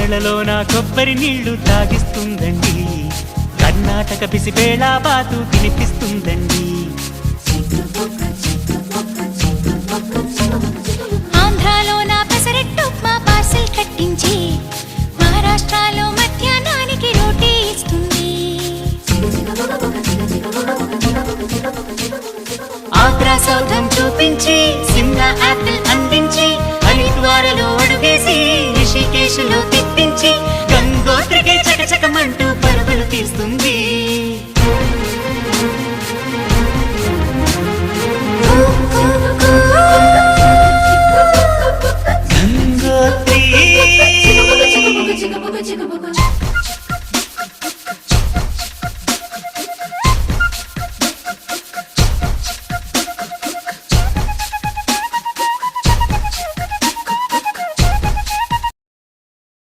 కేరళలో నా కొబ్బరి నీళ్లు తాగిస్తుందండి, కర్ణాటక బిసిబేళ బాతు తినిపిస్తుందండి. ఆంధ్రాలో నా పెసరట్టుప్మా పార్సిల్ కట్టించి, మహారాష్ట్రలో మధ్యాహ్నానికి రోటీ ఇస్తుంది. ఆగ్రా సౌధం చూపించి, సిమ్లా యాపిల్ అందించి, హరిద్వారలో అడుగేసి, రిషికేశ్లో తిప్పించి,